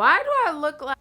Why do I look like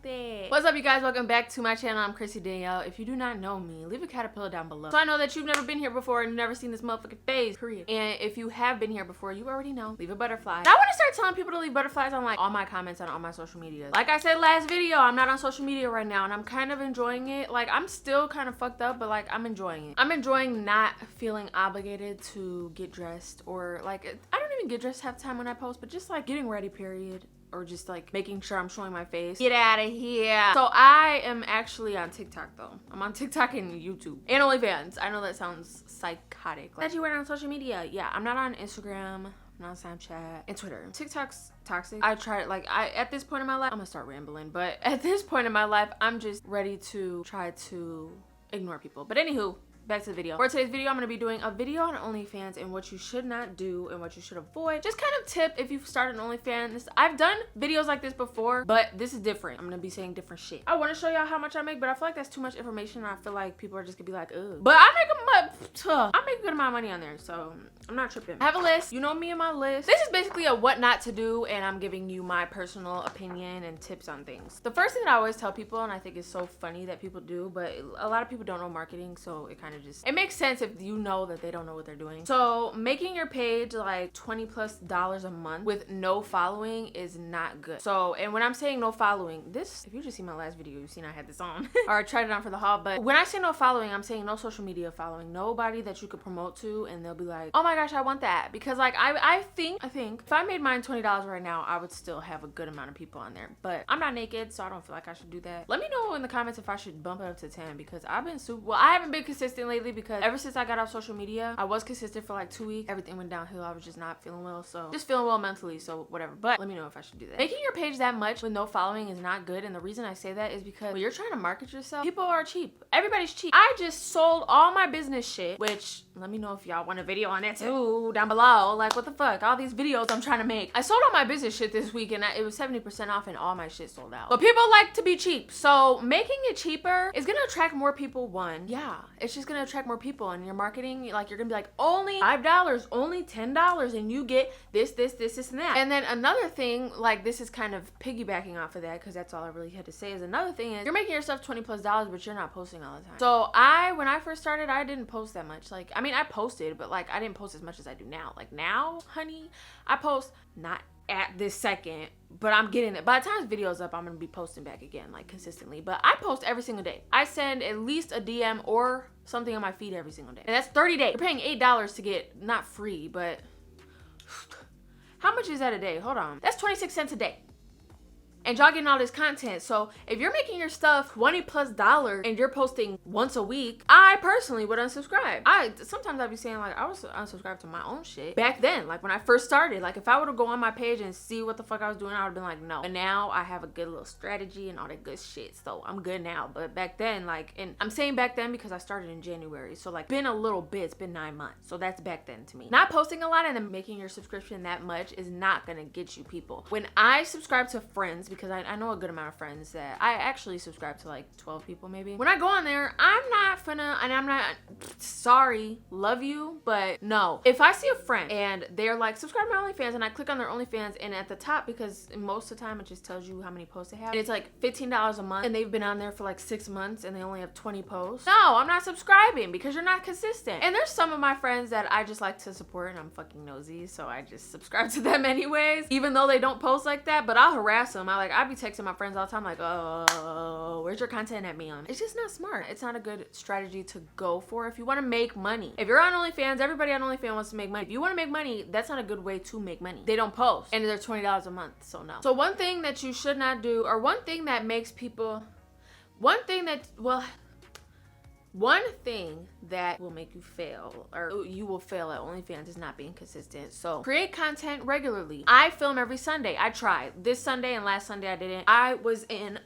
that? What's up, you guys? Welcome back to my channel. I'm Crissy Danielle. If you do not know me, leave a caterpillar down below. So I know that you've never been here before and you've never seen this motherfucking face, period. And if you have been here before, you already know. Leave a butterfly. I want to start telling people to leave butterflies on like all my comments on all my social media. Like I said last video, I'm not on social media right now and I'm kind of enjoying it. Like I'm still kind of fucked up, but like I'm enjoying it. I'm enjoying not feeling obligated to get dressed, or like I don't even get dressed half the time when I post, but just like getting ready, period. Or just like making sure I'm showing my face. Get out of here. So I am actually on TikTok though. I'm on TikTok and YouTube and Onlyfans. I know that sounds psychotic. That you weren't on social media. Yeah, I'm not on Instagram, I'm not on Snapchat and Twitter. TikTok's toxic. I tried, like, at this point in my life, I'm gonna start rambling, but at this point in my life, I'm just ready to try to ignore people. But anywho, back to the video. For today's video, I'm gonna be doing a video on OnlyFans and what you should not do and what you should avoid. Just kind of tip if you've started an OnlyFans. I've done videos like this before, but this is different. I'm gonna be saying different shit. I want to show y'all how much I make, but I feel like that's too much information. And I feel like people are just gonna be like, ugh. But I make a good amount of money on there, so I'm not tripping. I have a list. You know me and my list. This is basically a what not to do, and I'm giving you my personal opinion and tips on things. The first thing that I always tell people, and I think it's so funny that people do, but a lot of people don't know marketing, so it kind of just, it makes sense if you know that they don't know what they're doing. So making your page like $20+ a month with no following is not good. So, and when I'm saying no following, this, if you just see my last video, you've seen I had this on or I tried it on for the haul, but when I say no following, I'm saying no social media following, nobody that you could promote to and they'll be like, oh my gosh, I want that. Because like I think if I made mine $20 right now, I would still have a good amount of people on there, but I'm not naked, so I don't feel like I should do that. Let me know in the comments if I should bump it up to 10, because I've been I haven't been consistent lately, because ever since I got off social media, I was consistent for like 2 weeks. Everything went downhill. I was just not feeling well, so just feeling well mentally, so whatever. But let me know if I should do that. Making your page that much with no following is not good, and the reason I say that is because when you're trying to market yourself, people are cheap. Everybody's cheap. I just sold all my business shit, which let me know if y'all want a video on that too down below. Like, what the fuck? All these videos I'm trying to make. I sold all my business shit this week, and it was 70% off, and all my shit sold out. But people like to be cheap, so making it cheaper is gonna attract more people. One, yeah, it's just gonna attract more people, and your marketing, like, you're gonna be like, only $5, only $10, and you get this, and that. And then another thing, like, this is kind of piggybacking off of that, because that's all I really had to say, is another thing is you're making yourself $20+, but you're not posting all the time. So when I first started, I didn't post that much. Like, I mean, I posted, but like I didn't post as much as I do now. Like now, honey, I post not at this second, but I'm getting it. By the time this video's up, I'm gonna be posting back again, like consistently. But I post every single day. I send at least a DM or something on my feed every single day. And that's 30 days. You're paying $8 to get, not free, but how much is that a day? Hold on. That's 26 cents a day. And y'all getting all this content. So if you're making your stuff $20+ and you're posting once a week, I personally would unsubscribe. Sometimes I'd be saying like I was unsubscribed to my own shit back then, like when I first started. Like if I were to go on my page and see what the fuck I was doing, I would have been like, no. But now I have a good little strategy and all that good shit, so I'm good now. But back then, like, and I'm saying back then because I started in January, so like been a little bit. It's been 9 months, so that's back then to me. Not posting a lot and then making your subscription that much is not gonna get you people. When I subscribe to friends, because I know a good amount of friends that I actually subscribe to, like 12 people maybe. When I go on there, I'm not sorry, love you, but no. If I see a friend and they're like, subscribe to my OnlyFans, and I click on their OnlyFans, and at the top, because most of the time it just tells you how many posts they have, and it's like $15 a month, and they've been on there for like 6 months and they only have 20 posts. No, I'm not subscribing, because you're not consistent. And there's some of my friends that I just like to support, and I'm fucking nosy, so I just subscribe to them anyways, even though they don't post like that. But I'll harass them. I be texting my friends all the time like, oh, where's your content at me on? It's just not smart. It's not a good strategy to go for if you want to make money. If you're on OnlyFans, everybody on OnlyFans wants to make money. If you want to make money, that's not a good way to make money. They don't post, and they're $20 a month, so no. So one thing that you should not do, or one thing that makes people, one thing that will make you fail, or you will fail at OnlyFans, is not being consistent. So create content regularly. I film every Sunday. I tried. This Sunday and last Sunday I didn't. I was in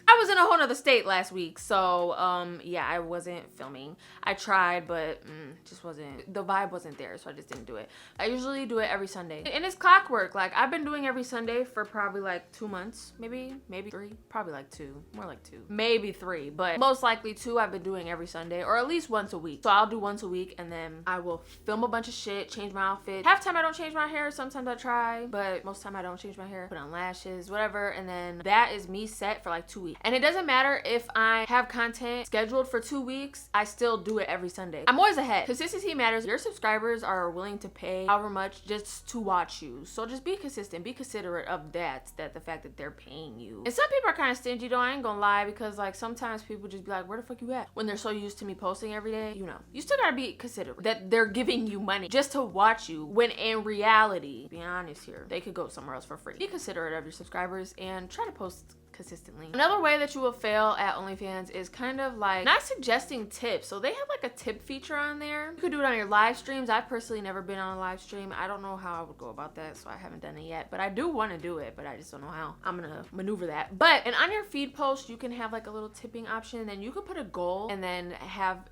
I was in a whole nother state last week, so yeah, I wasn't filming. I tried, but just wasn't, the vibe wasn't there, so I just didn't do it. I usually do it every Sunday, and it's clockwork. Like, I've been doing every Sunday for probably like 2 months, maybe 3, probably like 2, more like 2, maybe 3, but most likely 2. I've been doing every Sunday, or at least once a week. So I'll do once a week, and then I will film a bunch of shit, change my outfit. Half time I don't change my hair, sometimes I try, but most time I don't change my hair, put on lashes, whatever, and then that is me set for like 2 weeks. And it doesn't matter if I have content scheduled for 2 weeks, I still do it every Sunday. I'm always ahead. Consistency matters. Your subscribers are willing to pay however much just to watch you. So just be consistent, be considerate of that the fact that they're paying you. And some people are kind of stingy though, I ain't gonna lie, because like sometimes people just be like, where the fuck you at? When they're so used to me posting every day, you know, you still gotta be considerate that they're giving you money just to watch you, when in reality, be honest here, they could go somewhere else for free. Be considerate of your subscribers and try to post consistently. Another way that you will fail at OnlyFans is kind of like not suggesting tips. So they have like a tip feature on there. You could do it on your live streams. I've personally never been on a live stream. I don't know how I would go about that, so I haven't done it yet, but I do want to do it, but I just don't know how I'm gonna maneuver that. And on your feed post, you can have like a little tipping option, then you could put a goal and then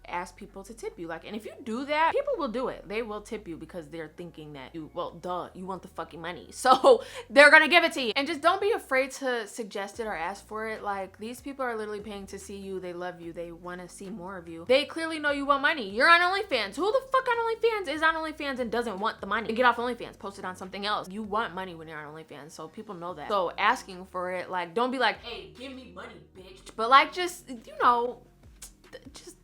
ask people to tip you. Like, and if you do that, people will do it. They will tip you because they're thinking that you want the fucking money, so they're gonna give it to you. And just don't be afraid to suggest it or ask for it. Like, these people are literally paying to see you. They love you. They want to see more of you. They clearly know you want money. You're on OnlyFans. Who the fuck on OnlyFans is on OnlyFans and doesn't want the money? Get off OnlyFans, post it on something else. You want money when you're on OnlyFans, so people know that. So asking for it, like, don't be like, hey, give me money, bitch. But like, just, you know, just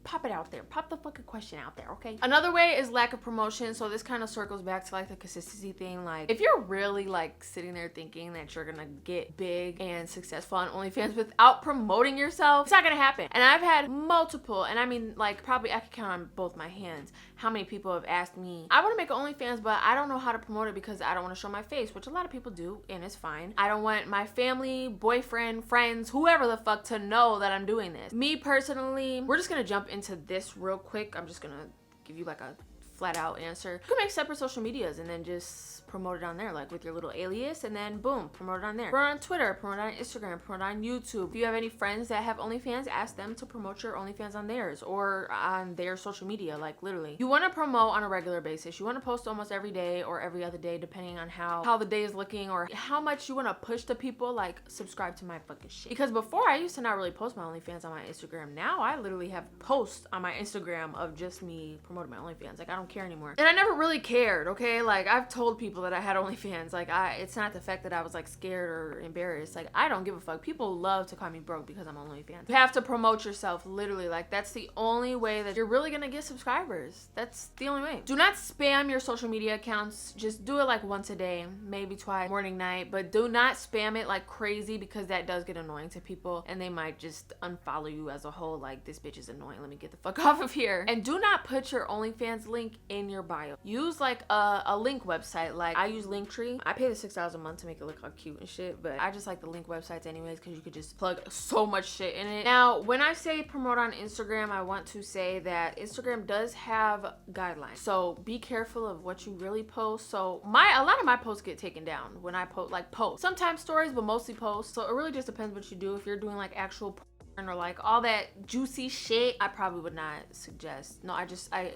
pop it out there. Pop the fucking question out there, okay? Another way is lack of promotion. So this kind of circles back to like the consistency thing. Like, if you're really like sitting there thinking that you're gonna get big and successful on OnlyFans without promoting yourself, it's not gonna happen. And I've had multiple, and I mean, like, probably I could count on both my hands how many people have asked me, I want to make an OnlyFans, but I don't know how to promote it because I don't want to show my face, which a lot of people do, and it's fine. I don't want my family, boyfriend, friends, whoever the fuck to know that I'm doing this. Me personally, we're just gonna jump into this real quick. I'm just gonna give you like a flat out answer. You can make separate social medias and then just promote it on there, like with your little alias, and then boom, promote it on there. Promote it on Twitter, promote it on Instagram, promote it on YouTube. If you have any friends that have OnlyFans, ask them to promote your OnlyFans on theirs or on their social media. Like, literally, you want to promote on a regular basis. You want to post almost every day or every other day, depending on how the day is looking or how much you want to push to people. Like, subscribe to my fucking shit. Because before, I used to not really post my OnlyFans on my Instagram. Now I literally have posts on my Instagram of just me promoting my OnlyFans. Like, I don't care anymore. And I never really cared, okay? Like, I've told people that I had OnlyFans. Like, it's not the fact that I was like scared or embarrassed. Like, I don't give a fuck. People love to call me broke because I'm on OnlyFans. You have to promote yourself, literally. Like, that's the only way that you're really gonna get subscribers. That's the only way. Do not spam your social media accounts. Just do it like once a day, maybe twice, morning, night, but do not spam it like crazy because that does get annoying to people and they might just unfollow you as a whole. Like, this bitch is annoying, let me get the fuck off of here. And do not put your OnlyFans link in your bio. Use like a link website. Like, I use Linktree. I pay the $6 a month to make it look all cute and shit, but I just like the link websites anyways because you could just plug so much shit in it. Now, when I say promote on Instagram, I want to say that Instagram does have guidelines, so be careful of what you really post. So a lot of my posts get taken down when I post sometimes stories, but mostly posts. So it really just depends what you do. If you're doing like actual or like all that juicy shit, I probably would not suggest. No, I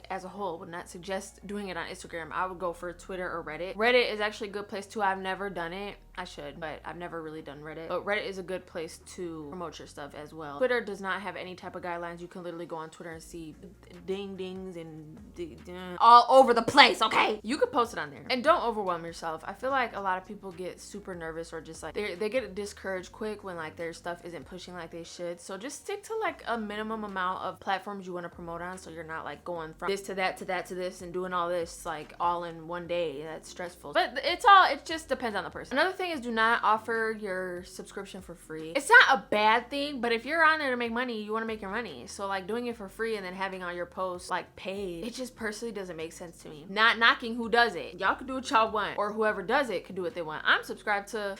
as a whole would not suggest doing it on Instagram. I would go for Twitter or Reddit. Reddit is actually a good place too. I've never done it. I should, but I've never really done Reddit. But Reddit is a good place to promote your stuff as well. Twitter does not have any type of guidelines. You can literally go on Twitter and see ding dings and all over the place, okay? You could post it on there. And don't overwhelm yourself. I feel like a lot of people get super nervous or just like they get discouraged quick when like their stuff isn't pushing like they should. So just stick to like a minimum amount of platforms you want to promote on, so you're not like going from this to that to that to this and doing all this like all in one day. That's stressful. But it just depends on the person. Another thing is, do not offer your subscription for free. It's not a bad thing, but if you're on there to make money, you want to make your money. So like doing it for free and then having all your posts like paid, it just personally doesn't make sense to me. Not knocking who does it. Y'all can do what y'all want, or whoever does it can do what they want. I'm subscribed to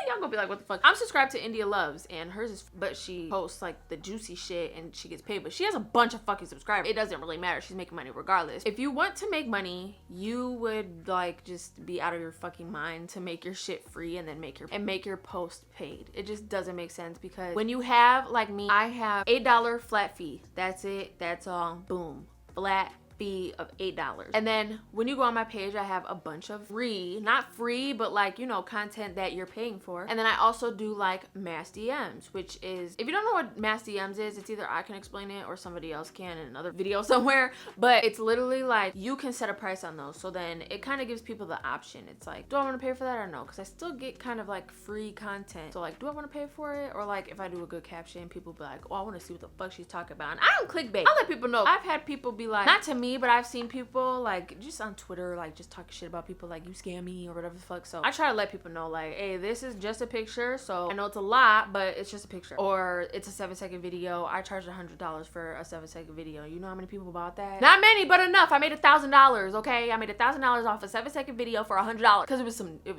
Y'all gonna be like, what the fuck? I'm subscribed to India Loves, and hers is, but she posts like the juicy shit and she gets paid, but she has a bunch of fucking subscribers. It doesn't really matter. She's making money regardless. If you want to make money, you would like just be out of your fucking mind to make your shit free and then make your post paid. It just doesn't make sense, because when you have, like me, I have $8 flat fee. That's it. That's all. Boom. Flat fee of $8. And then when you go on my page, I have a bunch of free, not free, but like, you know, content that you're paying for. And then I also do like mass DMs, which is, if you don't know what mass DMs is, it's either I can explain it or somebody else can in another video somewhere, but it's literally like you can set a price on those. So then it kind of gives people the option. It's like, do I want to pay for that or no? Because I still get kind of like free content. So like, do I want to pay for it? Or like, if I do a good caption, people be like, oh, I want to see what the fuck she's talking about. And I don't clickbait. I'll let people know. I've had people be like, not to me, but I've seen people like just on Twitter, like just talking shit about people, like you scam me or whatever the fuck. So I try to let people know, like, hey, this is just a picture. So I know it's a lot, but it's just a picture. Or it's a 7-second video. I charged $100 for a 7-second video. You know how many people bought that? Not many, but enough. I made $1,000. Okay, I made $1,000 off a 7-second video for $100 because it was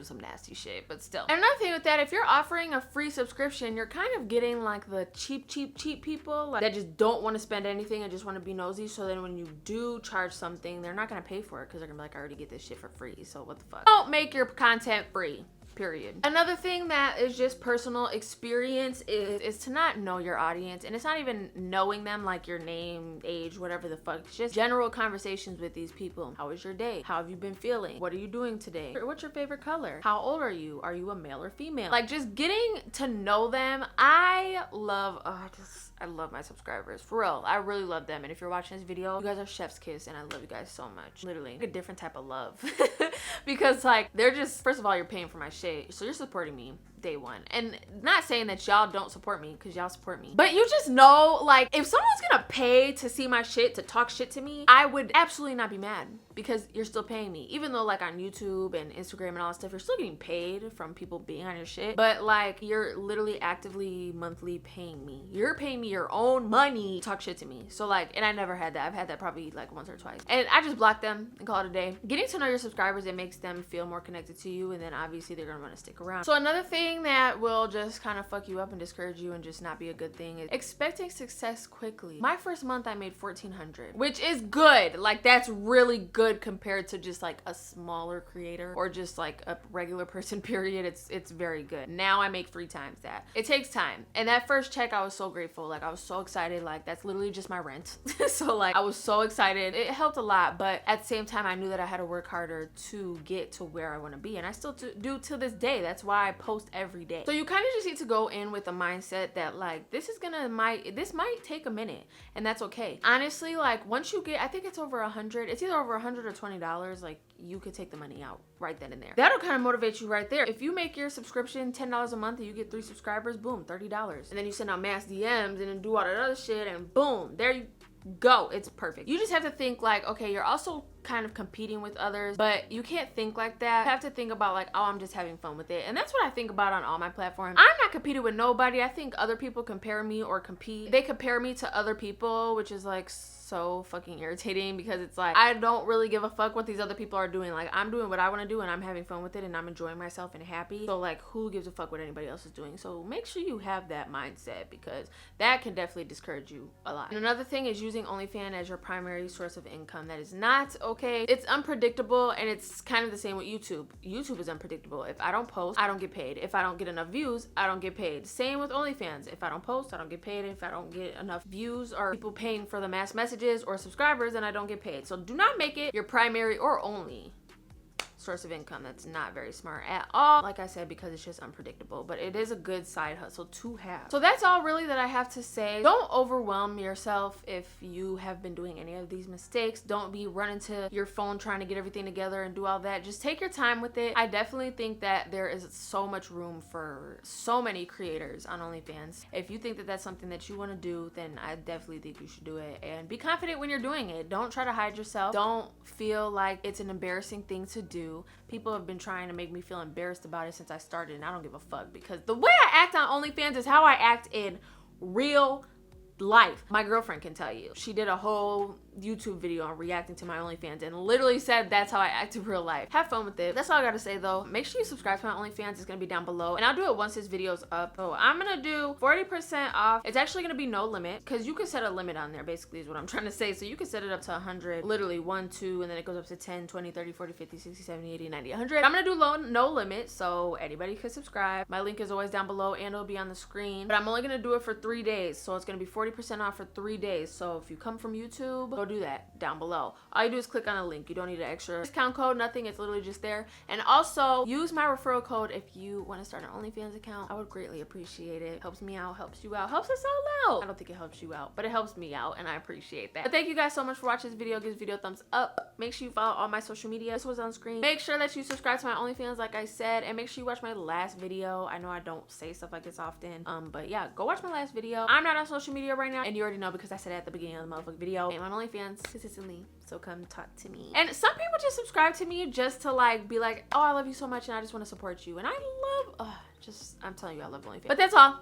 some nasty shit. But still. And another thing with that, if you're offering a free subscription, you're kind of getting like the cheap people, like that just don't want to spend anything and just want to be nosy. So then when you do charge something, they're not gonna pay for it because they're gonna be like, I already get this shit for free, so what the fuck. Don't make your content free, period. Another thing that is just personal experience is to not know your audience. And it's not even knowing them, like your name, age, whatever the fuck. It's just general conversations with these people. How was your day? How have you been feeling? What are you doing today? What's your favorite color? How old are you? Are you a male or female? Like, just getting to know them. I love my subscribers, for real. I really love them. And if you're watching this video, you guys are chef's kiss, and I love you guys so much. Literally a different type of love. Because like, they're just, first of all, you're paying for my shit, so you're supporting me day one. And not saying that y'all don't support me, because y'all support me, but you just know, like, if someone's gonna pay to see my shit, to talk shit to me, I would absolutely not be mad, because you're still paying me. Even though like on YouTube and Instagram and all that stuff, you're still getting paid from people being on your shit, but like, you're literally actively monthly paying me. You're paying me your own money to talk shit to me. So like, and I never had that. I've had that probably like once or twice, and I just blocked them and call it a day. Getting to know your subscribers, it makes them feel more connected to you, and then obviously they're gonna want to stick around. So another thing that will just kind of fuck you up and discourage you and just not be a good thing is expecting success quickly. My first month I made $1,400, which is good. Like, that's really good compared to just like a smaller creator or just like a regular person, period. It's very good. Now I make 3 times that. It takes time. And that first check, I was so grateful. Like, I was so excited. Like, that's literally just my rent. So like, I was so excited. It helped a lot, but at the same time, I knew that I had to work harder to get to where I want to be, and I still do to this day. That's why I post every day. So you kind of just need to go in with a mindset that like, this might take a minute, and that's okay. Honestly, like, once you get, I think it's over 100, it's either over 100 or $20, like, you could take the money out right then and there. That'll kind of motivate you right there. If you make your subscription $10 a month and you get 3 subscribers, boom, $30. And then you send out mass DMs and then do all that other shit, and boom, there you go. It's perfect. You just have to think like, okay, you're also kind of competing with others, but you can't think like that. You have to think about like, oh, I'm just having fun with it. And that's what I think about on all my platforms. I'm not competing with nobody. I think other people compare me or compete. They compare me to other people, which is like so fucking irritating, because it's like, I don't really give a fuck what these other people are doing. Like, I'm doing what I want to do, and I'm having fun with it, and I'm enjoying myself and happy. So like, who gives a fuck what anybody else is doing? So make sure you have that mindset, because that can definitely discourage you a lot. And another thing is using OnlyFans as your primary source of income. That is not okay. It's unpredictable, and it's kind of the same with YouTube. YouTube is unpredictable. If I don't post, I don't get paid. If I don't get enough views, I don't get paid. Same with OnlyFans. If I don't post, I don't get paid. If I don't get enough views or people paying for the mass messages or subscribers, then I don't get paid. So do not make it your primary or only source of income. That's not very smart at all, like I said, because it's just unpredictable, but it is a good side hustle to have. So that's all really that I have to say. Don't overwhelm yourself if you have been doing any of these mistakes. Don't be running to your phone trying to get everything together and do all that. Just take your time with it. I definitely think that there is so much room for so many creators on OnlyFans. If you think that that's something that you want to do, then I definitely think you should do it, and be confident when you're doing it. Don't try to hide yourself. Don't feel like it's an embarrassing thing to do. People have been trying to make me feel embarrassed about it since I started, and I don't give a fuck, because the way I act on OnlyFans is how I act in real life. My girlfriend can tell you. She did a whole YouTube video on reacting to my OnlyFans and literally said that's how I act in real life. Have fun with it. That's all I gotta say though. Make sure you subscribe to my OnlyFans. It's gonna be down below, and I'll do it once this video's up. So I'm gonna do 40% off. It's actually gonna be no limit, because you can set a limit on there, basically is what I'm trying to say. So you can set it up to 100, literally 1, 2, and then it goes up to 10, 20, 30, 40, 50, 60, 70, 80, 90, 100. I'm gonna do no limit, so anybody can subscribe. My link is always down below and it'll be on the screen, but I'm only gonna do it for 3 days, so it's gonna be 40% off for 3 days. So if you come from YouTube, go do that down below. All you do is click on a link. You don't need an extra discount code, nothing. It's literally just there. And also use my referral code if you want to start an OnlyFans account. I would greatly appreciate it. Helps me out, helps you out, helps us all out. I don't think it helps you out, but it helps me out, and I appreciate that. But thank you guys so much for watching this video. Give this video a thumbs up. Make sure you follow all my social media. This was on screen. Make sure that you subscribe to my OnlyFans like I said, and make sure you watch my last video. I know I don't say stuff like this often, but yeah, go watch my last video. I'm not on social media right now, and you already know because I said it at the beginning of the motherfucking video. I'm on OnlyFans consistently, so come talk to me. And some people just subscribe to me just to like be like, oh, I love you so much and I just want to support you. And I love, I'm telling you, I love OnlyFans. But that's all.